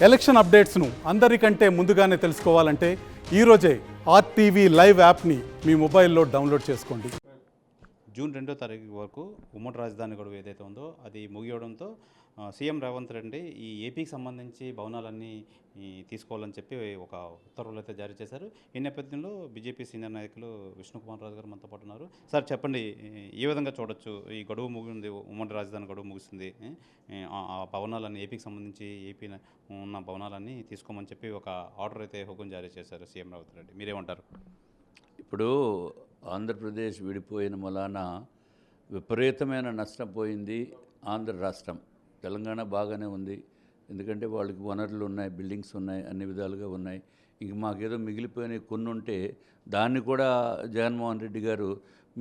Election అప్డేట్స్ను అందరికంటే ముందుగానే తెలుసుకోవాలంటే ఈరోజే ఆర్టీవీ లైవ్ యాప్ని మీ మొబైల్లో డౌన్లోడ్ చేసుకోండి. జూన్ 2వ తారీఖు వరకు ఉమ్మడి రాజధాని గడువు ఏదైతే ఉందో అది ముగియడంతో సీఎం రేవంత్ రెడ్డి ఈ ఏపీకి సంబంధించి భవనాలన్నీ తీసుకోవాలని చెప్పి ఒక ఉత్తర్వులు అయితే జారీ చేశారు. ఈ నేపథ్యంలో బీజేపీ సీనియర్ నాయకులు విష్ణుకుమార్ రాజు గారు మనతో పాటు ఉన్నారు. సార్ చెప్పండి, ఏ విధంగా చూడొచ్చు ఈ గడువు ముగింది, ఉమ్మడి రాజధాని గడువు ముగిసింది, ఆ భవనాలన్నీ ఏపీకి సంబంధించి ఏపీ ఉన్న భవనాలన్నీ తీసుకోమని చెప్పి ఒక ఆర్డర్ అయితే హుకుం జారీ చేశారు సీఎం రేవంత్ రెడ్డి. మీరేమంటారు? ఇప్పుడు ఆంధ్రప్రదేశ్ విడిపోయిన మూలాన విపరీతమైన నష్టం పోయింది ఆంధ్ర రాష్ట్రం. తెలంగాణ బాగానే ఉంది, ఎందుకంటే వాళ్ళకి వనరులు ఉన్నాయి, బిల్డింగ్స్ ఉన్నాయి, అన్ని విధాలుగా ఉన్నాయి. ఇంక మాకేదో మిగిలిపోయిన కొన్ని ఉంటే దాన్ని కూడా జగన్మోహన్ రెడ్డి గారు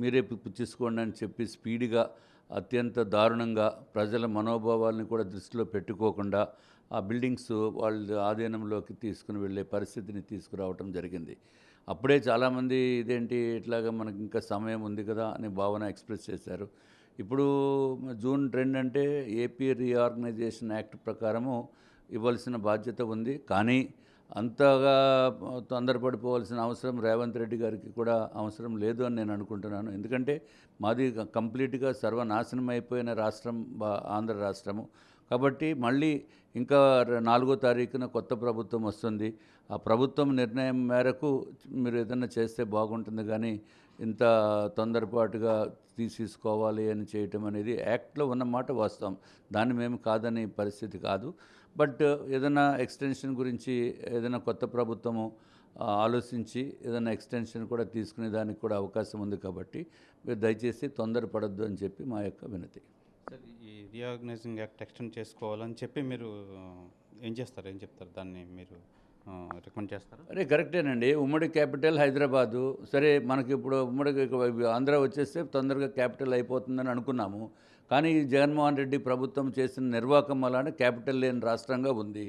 మీరే పుచ్చేసుకోండి అని చెప్పి స్పీడ్గా అత్యంత దారుణంగా ప్రజల మనోభావాలను కూడా దృష్టిలో పెట్టుకోకుండా ఆ బిల్డింగ్స్ వాళ్ళ ఆధీనంలోకి తీసుకుని వెళ్ళే పరిస్థితిని తీసుకురావటం జరిగింది. అప్పుడే చాలామంది ఇదేంటి ఇట్లాగా మనకి ఇంకా సమయం ఉంది కదా అని భావన ఎక్స్ప్రెస్ చేశారు. ఇప్పుడు జూన్ 2 అంటే ఏపీ రీఆర్గనైజేషన్ యాక్ట్ ప్రకారము ఇవ్వాల్సిన బాధ్యత ఉంది. కానీ అంతగా తొందరపడిపోవాల్సిన అవసరం రేవంత్ రెడ్డి గారికి కూడా అవసరం లేదు అని నేను అనుకుంటున్నాను. ఎందుకంటే మాది కంప్లీట్గా సర్వనాశనం అయిపోయిన రాష్ట్రం ఆంధ్ర రాష్ట్రము. కాబట్టి మళ్ళీ ఇంకా 4వ తారీఖున కొత్త ప్రభుత్వం వస్తుంది. ఆ ప్రభుత్వం నిర్ణయం మేరకు మీరు ఏదైనా చేస్తే బాగుంటుంది, కానీ ఇంత తొందరపాటుగా తీసుకోవాలి అని చేయటం అనేది యాక్ట్లో ఉన్నమాట వాస్తవం. దాన్ని మేము కాదని పరిస్థితి కాదు. బట్ ఏదైనా ఎక్స్టెన్షన్ గురించి ఏదైనా కొత్త ప్రభుత్వము ఆలోచించి ఏదైనా ఎక్స్టెన్షన్ కూడా తీసుకునే దానికి కూడా అవకాశం ఉంది. కాబట్టి మీరు దయచేసి తొందరపడద్దు అని చెప్పి మా యొక్క వినతి. సార్, ఈ రీఆర్గనైజింగ్ యాక్ట్ ఎక్స్టెండ్ చేసుకోవాలని చెప్పి మీరు ఏం చెప్తారు? దాన్ని మీరు రికమెండ్ చేస్తారా? అరే కరెక్టేనండి. ఉమ్మడి క్యాపిటల్ హైదరాబాదు. సరే, మనకి ఇప్పుడు ఉమ్మడి ఆంధ్ర వచ్చేస్తే తొందరగా క్యాపిటల్ అయిపోతుందని అనుకున్నాము. కానీ జగన్మోహన్ రెడ్డి ప్రభుత్వం చేసిన నిర్వాహకం వలన క్యాపిటల్ లేని రాష్ట్రంగా ఉంది.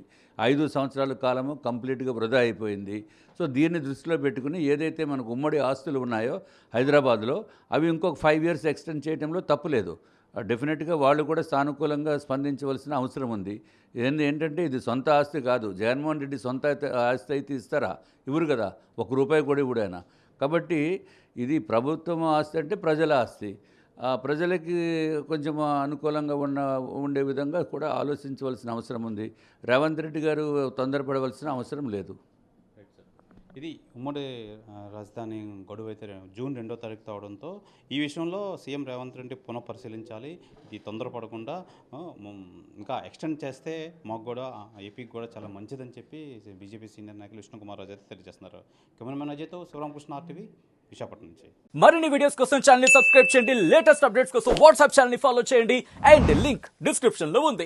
5 సంవత్సరాల కాలము కంప్లీట్గా వృధా అయిపోయింది. సో దీన్ని దృష్టిలో పెట్టుకుని ఏదైతే మనకు ఉమ్మడి ఆస్తులు ఉన్నాయో హైదరాబాద్లో అవి ఇంకొక 5 ఇయర్స్ ఎక్స్టెండ్ చేయడంలో తప్పులేదు. డెఫినెట్గా వాళ్ళు కూడా సానుకూలంగా స్పందించవలసిన అవసరం ఉంది. ఏంటంటే ఇది సొంత ఆస్తి కాదు. జగన్మోహన్ రెడ్డి సొంత ఆస్తి అయితే ఇస్తారా? ఇవ్వరు కదా, ₹1 కూడా ఇవ్వడైనా. కాబట్టి ఇది ప్రభుత్వం ఆస్తి అంటే ప్రజల ఆస్తి. ప్రజలకి కొంచెం అనుకూలంగా ఉండే విధంగా కూడా ఆలోచించవలసిన అవసరం ఉంది. రేవంత్ రెడ్డి గారు తొందరపడవలసిన అవసరం లేదు. ఇది ఉమ్మడి రాజధాని గడువు అయితే జూన్ 2వ తారీఖు అవడంతో ఈ విషయంలో సీఎం రేవంత్ రెడ్డి పునఃపరిశీలించాలి. ఇది తొందరపడకుండా ఇంకా ఎక్స్టెండ్ చేస్తే మాకు కూడా ఏపీకి కూడా చాలా మంచిదని చెప్పి బీజేపీ సీనియర్ నాయకులు విష్ణుకుమార్ రాజు అయితే తెలియజేస్తున్నారు. కెమెరామెన్ అజయ్తో శివరామకృష్ణ, RTV, విశాఖపట్నం నుంచి. మరిన్ని వీడియోస్ కోసం ఛానల్ ని సబ్స్క్రైబ్ చేయండి. లేటెస్ట్ అప్డేట్స్ కోసం వాట్సాప్ ఛానల్ ని ఫాలో చేయండి. అండ్ లింక్ డిస్క్రిప్షన్ లో ఉంది.